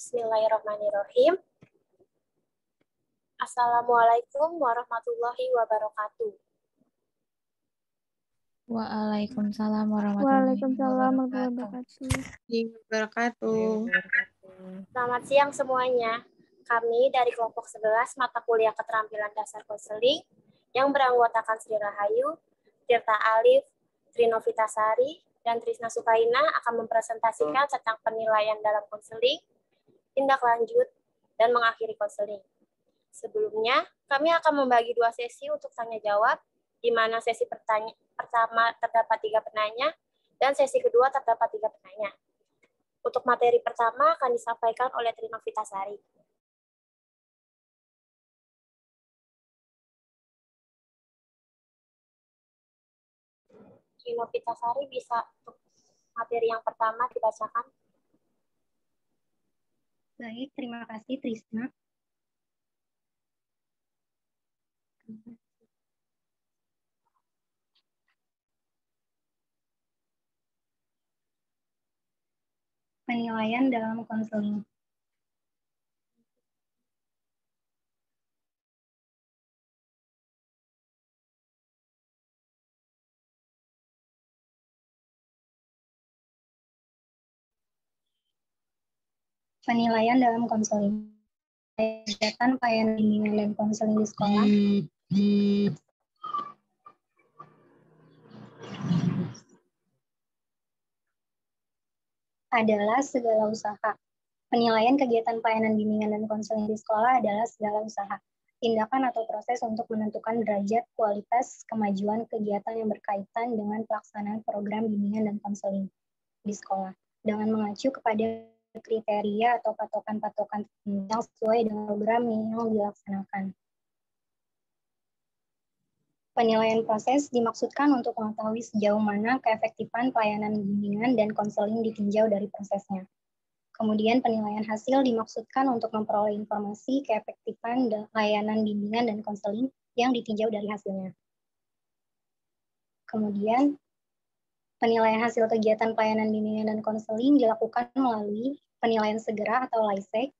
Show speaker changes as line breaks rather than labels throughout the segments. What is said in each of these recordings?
Bismillahirrahmanirrahim. Assalamualaikum warahmatullahi wabarakatuh.
Waalaikumsalam warahmatullahi
wabarakatuh.
Selamat siang semuanya. Kami dari kelompok 11 mata kuliah keterampilan dasar konseling yang beranggotakan Sri Rahayu, Tirta Alif, Trinovitasari, dan Trisna Sukaina akan mempresentasikan tentang penilaian dalam konseling, tindak lanjut, dan mengakhiri konseling. Sebelumnya, kami akan membagi 2 sesi untuk tanya jawab, di mana sesi pertama terdapat 3 penanya, dan sesi kedua terdapat 3 penanya. Untuk materi pertama akan disampaikan oleh Trinovitasari. Trinovitasari bisa untuk materi yang pertama dibacakan.
Baik, terima kasih Trisna. Penilaian dalam konseling. Penilaian dalam konseling. Kegiatan pelayanan bimbingan dan konseling di sekolah adalah segala usaha. Penilaian kegiatan pelayanan bimbingan dan konseling di sekolah adalah segala usaha, tindakan atau proses untuk menentukan derajat, kualitas, kemajuan kegiatan yang berkaitan dengan pelaksanaan program bimbingan dan konseling di sekolah, dengan mengacu kepada kriteria atau patokan-patokan yang sesuai dengan program yang dilaksanakan. Penilaian proses dimaksudkan untuk mengetahui sejauh mana keefektifan pelayanan bimbingan dan konseling ditinjau dari prosesnya. Kemudian penilaian hasil dimaksudkan untuk memperoleh informasi keefektifan layanan bimbingan dan konseling yang ditinjau dari hasilnya. Kemudian penilaian hasil kegiatan pelayanan bimbingan dan konseling dilakukan melalui penilaian segera atau LAISEK.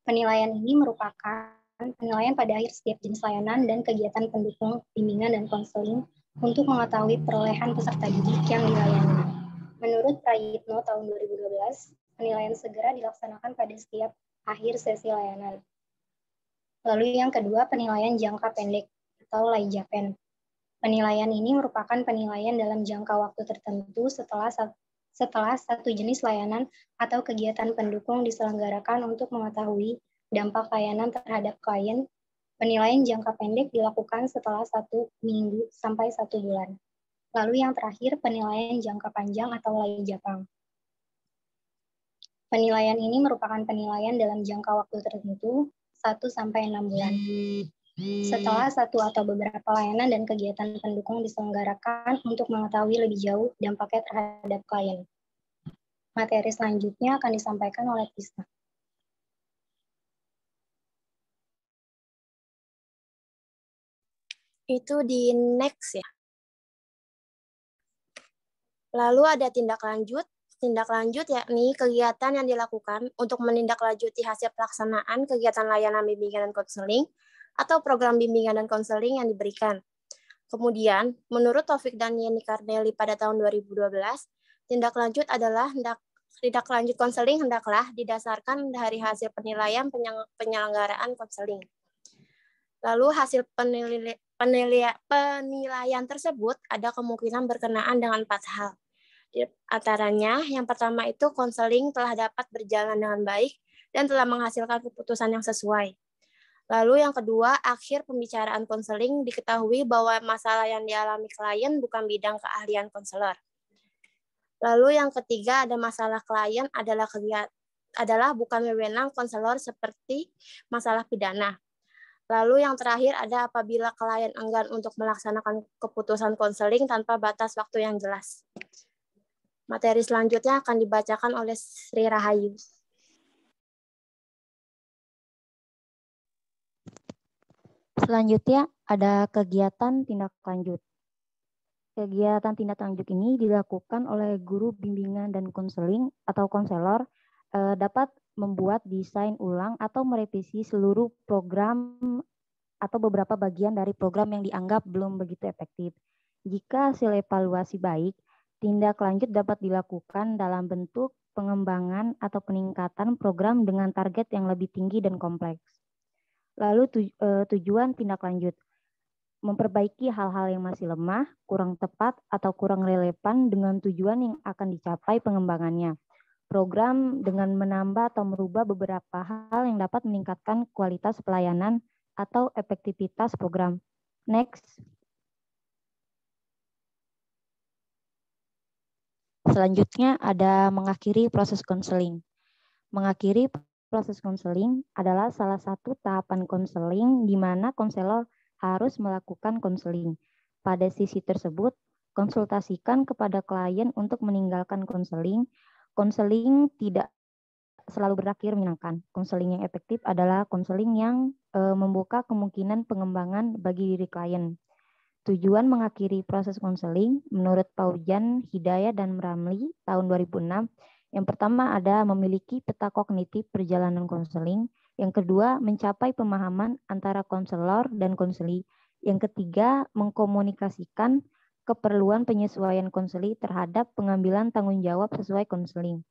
Penilaian ini merupakan penilaian pada akhir setiap jenis layanan dan kegiatan pendukung bimbingan dan konseling untuk mengetahui perolehan peserta didik yang dilayani. Menurut Prayitno tahun 2012, penilaian segera dilaksanakan pada setiap akhir sesi layanan. Lalu yang kedua, penilaian jangka pendek atau LAIJAPEN. Penilaian ini merupakan penilaian dalam jangka waktu tertentu setelah satu jenis layanan atau kegiatan pendukung diselenggarakan untuk mengetahui dampak layanan terhadap klien. Penilaian jangka pendek dilakukan setelah 1 minggu sampai 1 bulan. Lalu yang terakhir, penilaian jangka panjang atau LAIJAPANG. Penilaian ini merupakan penilaian dalam jangka waktu tertentu 1 sampai 6 bulan. Setelah 1 atau beberapa layanan dan kegiatan pendukung diselenggarakan untuk mengetahui lebih jauh dampaknya terhadap klien. Materi selanjutnya akan disampaikan oleh Trisna.
Itu di next ya. Lalu ada tindak lanjut. Tindak lanjut yakni kegiatan yang dilakukan untuk menindaklanjuti hasil pelaksanaan kegiatan layanan bimbingan dan konseling atau program bimbingan dan konseling yang diberikan. Kemudian, menurut Taufik dan Yeni Karneli pada tahun 2012, tindak lanjut adalah tindak lanjut konseling hendaklah didasarkan dari hasil penilaian penyelenggaraan konseling. Lalu hasil penilaian tersebut ada kemungkinan berkenaan dengan 4 hal. Di antaranya, yang pertama itu konseling telah dapat berjalan dengan baik dan telah menghasilkan keputusan yang sesuai. Lalu yang kedua, akhir pembicaraan konseling diketahui bahwa masalah yang dialami klien bukan bidang keahlian konselor. Lalu yang ketiga, ada masalah klien adalah bukan wewenang konselor seperti masalah pidana. Lalu yang terakhir ada apabila klien enggan untuk melaksanakan keputusan konseling tanpa batas waktu yang jelas. Materi selanjutnya akan dibacakan oleh Sri Rahayu.
Selanjutnya ada kegiatan tindak lanjut. Kegiatan tindak lanjut ini dilakukan oleh guru bimbingan dan konseling atau konselor dapat membuat desain ulang atau merevisi seluruh program atau beberapa bagian dari program yang dianggap belum begitu efektif. Jika hasil evaluasi baik, tindak lanjut dapat dilakukan dalam bentuk pengembangan atau peningkatan program dengan target yang lebih tinggi dan kompleks. Lalu tujuan tindak lanjut, memperbaiki hal-hal yang masih lemah, kurang tepat, atau kurang relevan dengan tujuan yang akan dicapai pengembangannya. Program dengan menambah atau merubah beberapa hal yang dapat meningkatkan kualitas pelayanan atau efektivitas program. Next. Selanjutnya ada mengakhiri proses konseling. Mengakhiri proses konseling adalah salah satu tahapan konseling di mana konselor harus melakukan konseling. Pada sisi tersebut, konsultasikan kepada klien untuk meninggalkan konseling. Konseling tidak selalu berakhir menyenangkan. Konseling yang efektif adalah konseling yang membuka kemungkinan pengembangan bagi diri klien. Tujuan mengakhiri proses konseling menurut Paujan, Hidayat, dan Ramli tahun 2006. Yang pertama ada memiliki peta kognitif perjalanan konseling. Yang kedua, mencapai pemahaman antara konselor dan konseli. Yang ketiga, mengkomunikasikan keperluan penyesuaian konseli terhadap pengambilan tanggung jawab sesuai konseling.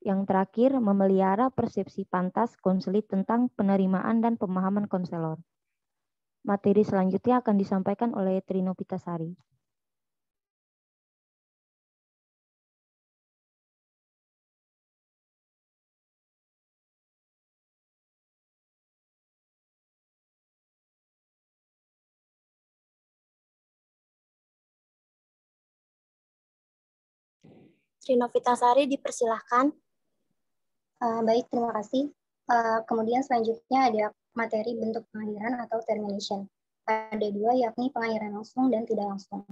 Yang terakhir, memelihara persepsi pantas konseli tentang penerimaan dan pemahaman konselor. Materi selanjutnya akan disampaikan oleh Trino Pitasari.
Trino Pitasari dipersilahkan.
Baik, terima kasih. Kemudian selanjutnya ada materi bentuk pengakhiran atau termination. Ada dua, yakni pengakhiran langsung dan tidak langsung.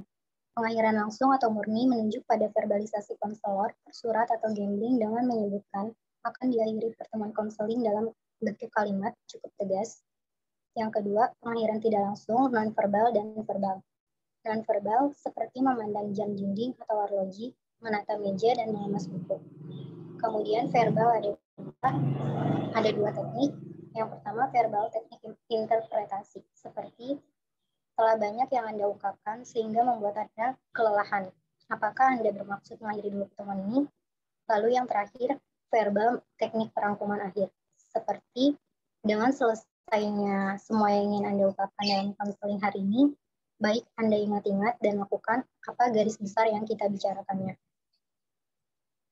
Pengakhiran langsung atau murni menunjuk pada verbalisasi konselor, surat atau gambling dengan menyebutkan akan diakhiri pertemuan konseling dalam bentuk kalimat cukup tegas. Yang kedua, pengakhiran tidak langsung, non-verbal dan verbal. Non-verbal seperti memandang jam dinding atau arloji, menata meja, dan mengemas buku. Kemudian verbal ada dua teknik. Yang pertama, verbal teknik interpretasi, seperti telah banyak yang Anda ungkapkan sehingga membuat Anda kelelahan. Apakah Anda bermaksud mengakhiri dua pertemuan ini? Lalu yang terakhir, verbal teknik perangkuman akhir, seperti dengan selesainya semua yang ingin Anda ungkapkan dalam konseling hari ini, baik Anda ingat-ingat dan lakukan apa garis besar yang kita bicarakannya.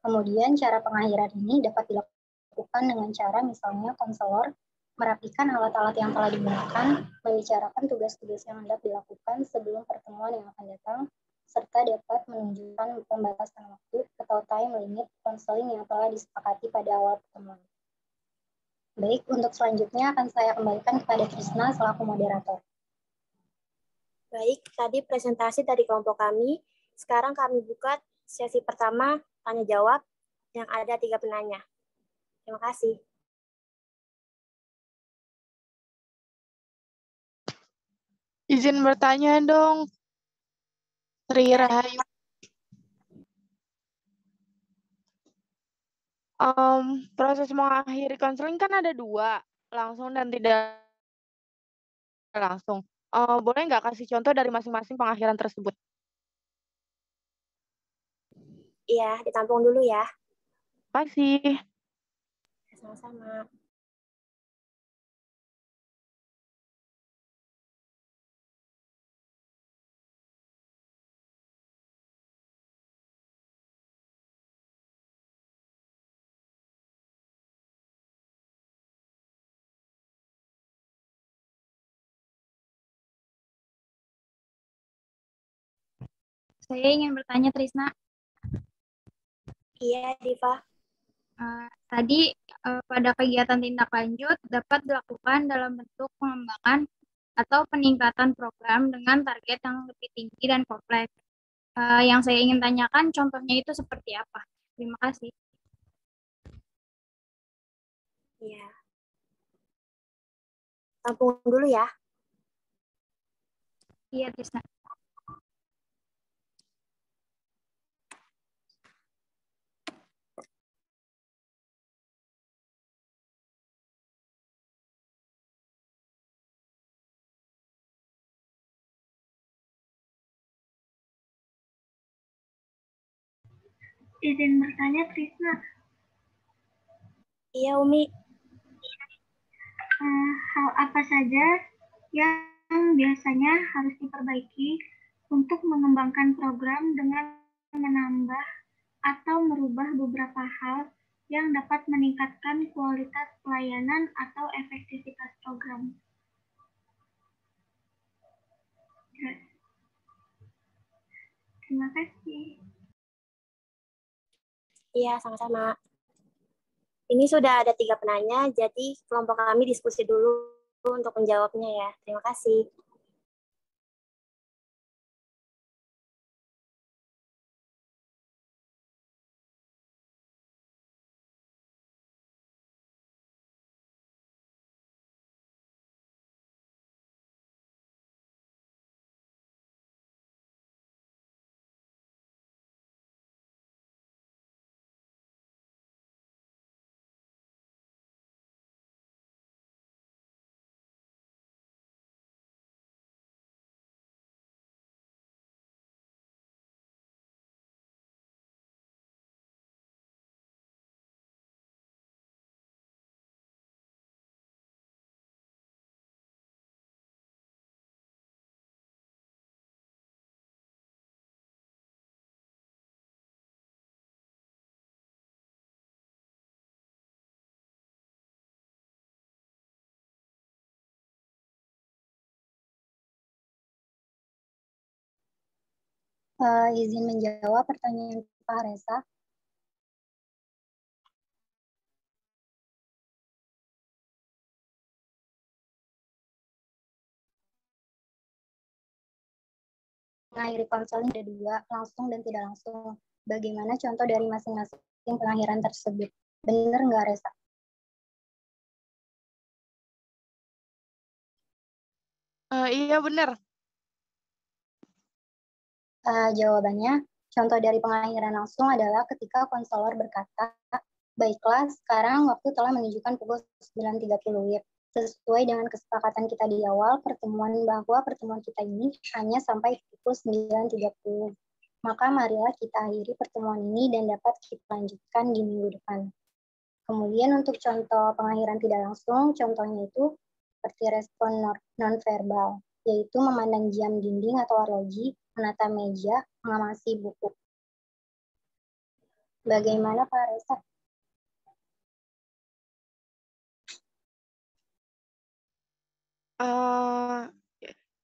Kemudian cara pengakhiran ini dapat dilakukan dengan cara misalnya konselor merapikan alat-alat yang telah digunakan, membicarakan tugas-tugas yang hendak dilakukan sebelum pertemuan yang akan datang, serta dapat menunjukkan pembatasan waktu atau time limit konseling yang telah disepakati pada awal pertemuan. Baik, untuk selanjutnya akan saya kembalikan kepada Trisna selaku moderator.
Baik, tadi presentasi dari kelompok kami. Sekarang kami buka sesi pertama, tanya jawab, yang ada 3 penanya. Terima kasih.
Izin bertanya dong, Sri Rahayu. Proses mengakhiri konseling kan ada 2, langsung dan tidak langsung. Boleh nggak kasih contoh dari masing-masing pengakhiran tersebut?
Iya, ditampung dulu ya.
Terima kasih.
Sama-sama.
Saya ingin bertanya, Trisna.
Iya, Diva.
Tadi pada kegiatan tindak lanjut dapat dilakukan dalam bentuk pengembangan atau peningkatan program dengan target yang lebih tinggi dan kompleks. Yang saya ingin tanyakan contohnya itu seperti apa? Terima kasih.
Iya. Tampung dulu ya.
Iya, Trisna. izin bertanya, Trisna.
Iya, Umi.
Hal apa saja yang biasanya harus diperbaiki untuk mengembangkan program dengan menambah atau merubah beberapa hal yang dapat meningkatkan kualitas pelayanan atau efektivitas program? Terima kasih.
Iya, sama-sama. Ini sudah ada 3 penanya, jadi kelompok kami diskusi dulu untuk menjawabnya ya. Terima kasih.
Izin menjawab pertanyaan Pak Reza. Mengakhiri konseling ada 2, langsung dan tidak langsung. Bagaimana contoh dari masing-masing pengakhiran tersebut? Benar nggak, Reza?
Iya benar.
Jawabannya, contoh dari pengakhiran langsung adalah ketika konselor berkata, baiklah, sekarang waktu telah menunjukkan pukul 9.30 WIB. Sesuai dengan kesepakatan kita di awal pertemuan bahwa pertemuan kita ini hanya sampai pukul 9.30. Maka marilah kita akhiri pertemuan ini dan dapat kita lanjutkan di minggu depan. Kemudian untuk contoh pengakhiran tidak langsung, contohnya itu seperti respon nonverbal, yaitu memandang jam dinding atau arloji, menata meja, mengamati buku. Bagaimana Pak Reza?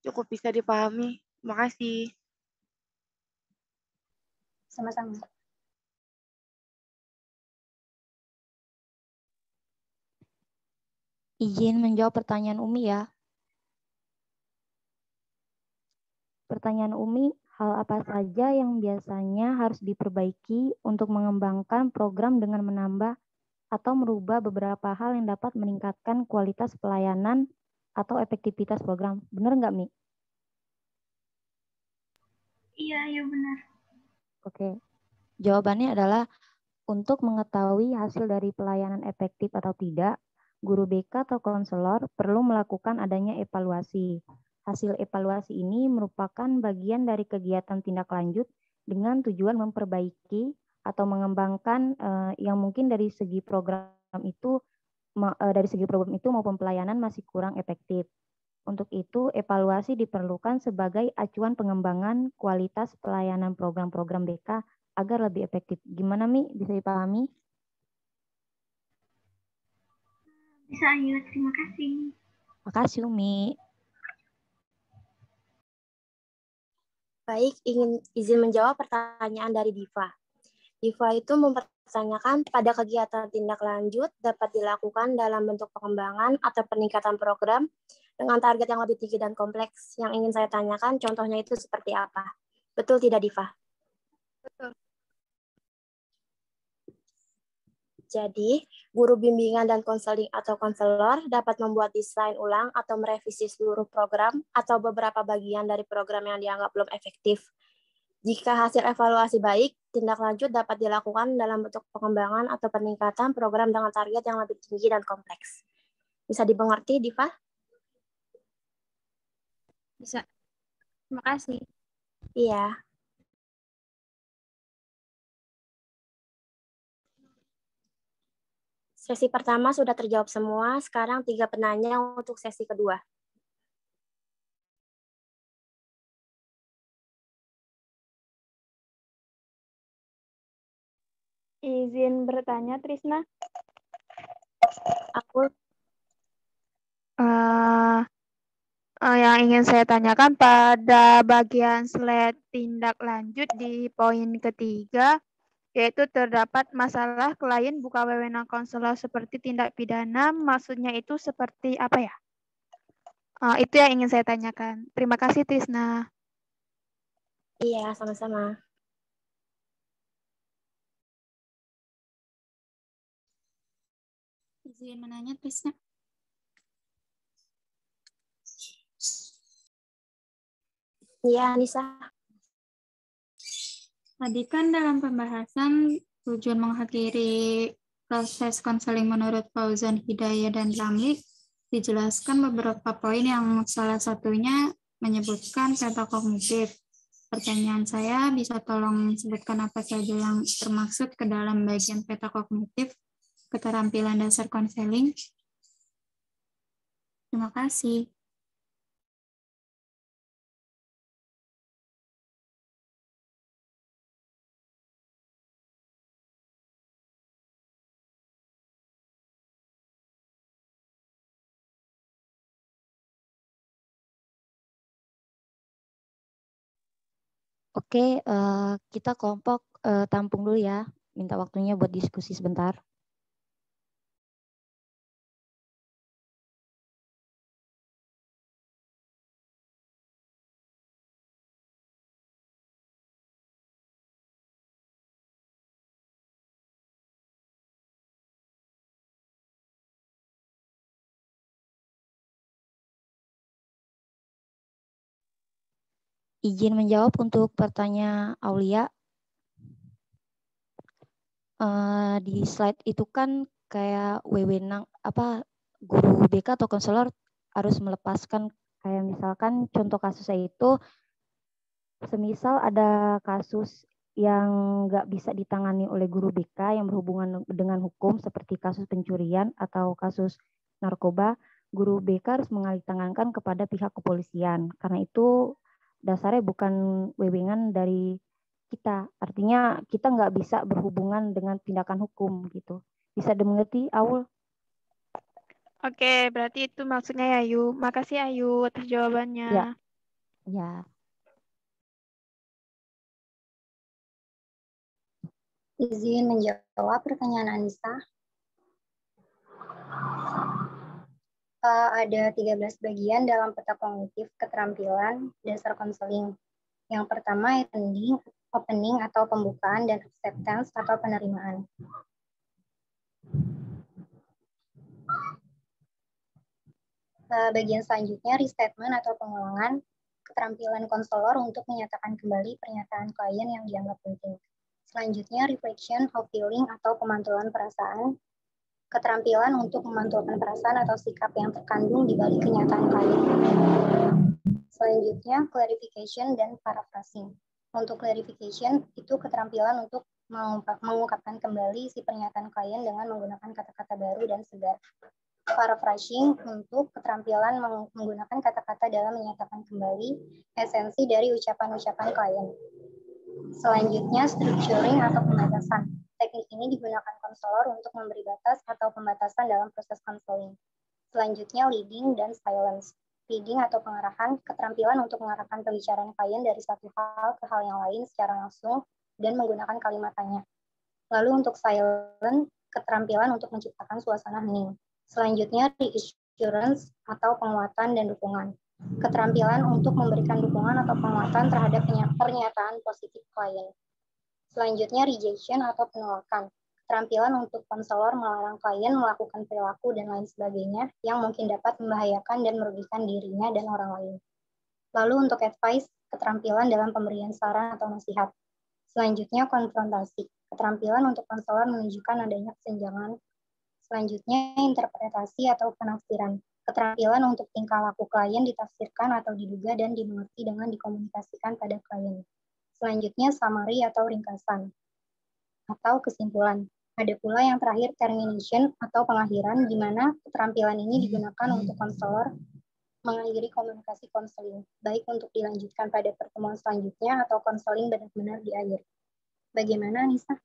Cukup bisa dipahami. Terima kasih.
Sama-sama.
Izin menjawab pertanyaan Umi ya. Pertanyaan Umi, hal apa saja yang biasanya harus diperbaiki untuk mengembangkan program dengan menambah atau merubah beberapa hal yang dapat meningkatkan kualitas pelayanan atau efektivitas program? Benar nggak, Mi?
Iya benar.
Oke. Jawabannya adalah untuk mengetahui hasil dari pelayanan efektif atau tidak, guru BK atau konselor perlu melakukan adanya evaluasi. Hasil evaluasi ini merupakan bagian dari kegiatan tindak lanjut dengan tujuan memperbaiki atau mengembangkan yang mungkin dari segi program itu maupun pelayanan masih kurang efektif. Untuk itu, evaluasi diperlukan sebagai acuan pengembangan kualitas pelayanan program-program BK agar lebih efektif. Gimana, Mi? Bisa dipahami?
Bisa, ayo. Terima kasih.
Makasih, Umi.
Baik, izin menjawab pertanyaan dari Diva. Diva itu mempertanyakan pada kegiatan tindak lanjut dapat dilakukan dalam bentuk pengembangan atau peningkatan program dengan target yang lebih tinggi dan kompleks. Yang ingin saya tanyakan contohnya itu seperti apa? Betul tidak, Diva?
Betul.
Jadi, guru bimbingan dan konseling atau konselor dapat membuat desain ulang atau merevisi seluruh program atau beberapa bagian dari program yang dianggap belum efektif. Jika hasil evaluasi baik, tindak lanjut dapat dilakukan dalam bentuk pengembangan atau peningkatan program dengan target yang lebih tinggi dan kompleks. Bisa dimengerti, Diva?
Bisa. Terima kasih.
Iya. Sesi pertama sudah terjawab semua, sekarang 3 penanya untuk sesi kedua.
Izin bertanya, Trisna.
Aku
Yang ingin saya tanyakan pada bagian slide tindak lanjut di poin ketiga, yaitu terdapat masalah klien buka wewenang konselor seperti tindak pidana, maksudnya itu seperti apa ya? Itu yang ingin saya tanyakan. Terima kasih, Trisna.
Iya, sama-sama.
Izin menanya, Trisna.
Iya, Nisa.
Tadi kan dalam pembahasan tujuan mengakhiri proses konseling menurut Fauzan, Hidayah, dan Ramli dijelaskan beberapa poin yang salah satunya menyebutkan peta kognitif. Pertanyaan saya, bisa tolong sebutkan apa saja yang termaksud ke dalam bagian peta kognitif keterampilan dasar konseling? Terima kasih.
Oke, kita kelompok tampung dulu ya. Minta waktunya buat diskusi sebentar. Izin menjawab untuk pertanyaan Aulia. Di slide itu kan kayak wewenang apa guru BK atau konselor harus melepaskan, kayak misalkan contoh kasusnya itu semisal ada kasus yang nggak bisa ditangani oleh guru BK yang berhubungan dengan hukum seperti kasus pencurian atau kasus narkoba, guru BK harus mengalihtangankan kepada pihak kepolisian. Karena itu dasarnya bukan wewenang dari kita. Artinya kita nggak bisa berhubungan dengan tindakan hukum gitu. Bisa dimengerti, Aul?
Oke, berarti itu maksudnya ya, Ayu. Makasih, Ayu, atas jawabannya.
Ya. Ya.
Izin menjawab pertanyaan Anissa. Ada 13 bagian dalam peta kognitif keterampilan dasar konseling. Yang pertama, opening atau pembukaan, dan acceptance atau penerimaan. Bagian selanjutnya, restatement atau pengulangan, keterampilan konselor untuk menyatakan kembali pernyataan klien yang dianggap penting. Selanjutnya, reflection of feeling atau pemantulan perasaan, keterampilan untuk memantulkan perasaan atau sikap yang terkandung di balik kenyataan klien. Selanjutnya, clarification dan paraphrasing. Untuk clarification, itu keterampilan untuk mengungkapkan kembali si pernyataan klien dengan menggunakan kata-kata baru dan segar. Paraphrasing untuk keterampilan menggunakan kata-kata dalam menyatakan kembali esensi dari ucapan-ucapan klien. Selanjutnya, structuring atau pembatasan. Teknik ini digunakan konselor untuk memberi batas atau pembatasan dalam proses konseling. Selanjutnya, leading dan silence. Leading atau pengarahan, keterampilan untuk mengarahkan pembicaraan klien dari satu hal ke hal yang lain secara langsung dan menggunakan kalimat tanya. Lalu untuk silent, keterampilan untuk menciptakan suasana hening. Selanjutnya, reassurance atau penguatan dan dukungan. Keterampilan untuk memberikan dukungan atau penguatan terhadap pernyataan positif klien. Selanjutnya, rejection atau penolakan. Keterampilan untuk konselor melarang klien melakukan perilaku dan lain sebagainya yang mungkin dapat membahayakan dan merugikan dirinya dan orang lain. Lalu untuk advice, keterampilan dalam pemberian saran atau nasihat. Selanjutnya, konfrontasi. Keterampilan untuk konselor menunjukkan adanya kesenjangan. Selanjutnya, interpretasi atau penafsiran. Keterampilan untuk tingkah laku klien ditafsirkan atau diduga dan dimengerti dengan dikomunikasikan pada klien. Selanjutnya, summary atau ringkasan atau kesimpulan. Ada pula yang terakhir termination atau pengakhiran, di mana keterampilan ini digunakan untuk konselor mengakhiri komunikasi konseling, baik untuk dilanjutkan pada pertemuan selanjutnya atau konseling benar-benar diakhiri. Bagaimana, Nisa?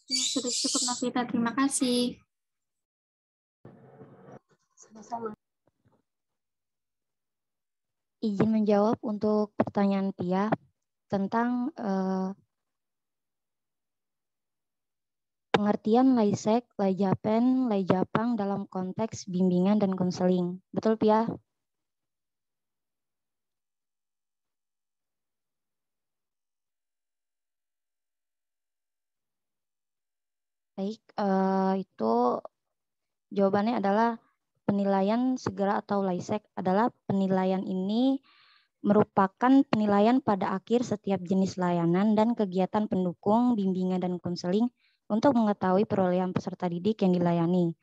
Ya, sudah cukup, Novita. Terima kasih.
Sama-sama.
Izin menjawab untuk pertanyaan Pia tentang pengertian Laisek, Laijapen, Laijapang dalam konteks bimbingan dan konseling. Betul, Pia? Baik, itu jawabannya adalah penilaian segera atau Laisek adalah penilaian ini merupakan penilaian pada akhir setiap jenis layanan dan kegiatan pendukung, bimbingan, dan konseling untuk mengetahui perolehan peserta didik yang dilayani.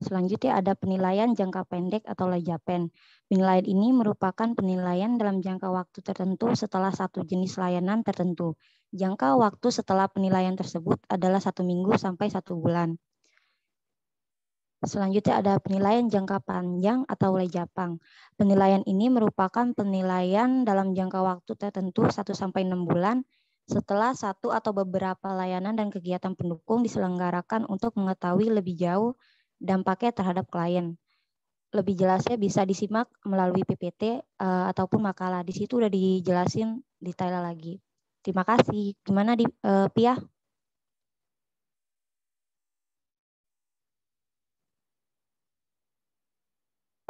Selanjutnya ada penilaian jangka pendek atau Laijapen. Penilaian ini merupakan penilaian dalam jangka waktu tertentu setelah satu jenis layanan tertentu. Jangka waktu setelah penilaian tersebut adalah 1 minggu sampai 1 bulan. Selanjutnya ada penilaian jangka panjang atau Laijapang. Penilaian ini merupakan penilaian dalam jangka waktu tertentu 1-6 bulan setelah satu atau beberapa layanan dan kegiatan pendukung diselenggarakan untuk mengetahui lebih jauh dampaknya terhadap klien. Lebih jelasnya bisa disimak melalui PPT ataupun makalah. Di situ udah dijelasin detail lagi. Terima kasih. Gimana Pia?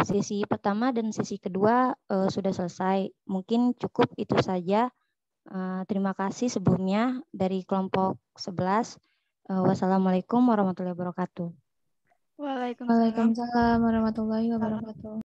Sesi pertama dan sesi kedua sudah selesai. Mungkin cukup itu saja. Terima kasih sebelumnya dari kelompok 11. Wassalamualaikum warahmatullahi wabarakatuh.
Waalaikumsalam warahmatullahi wabarakatuh.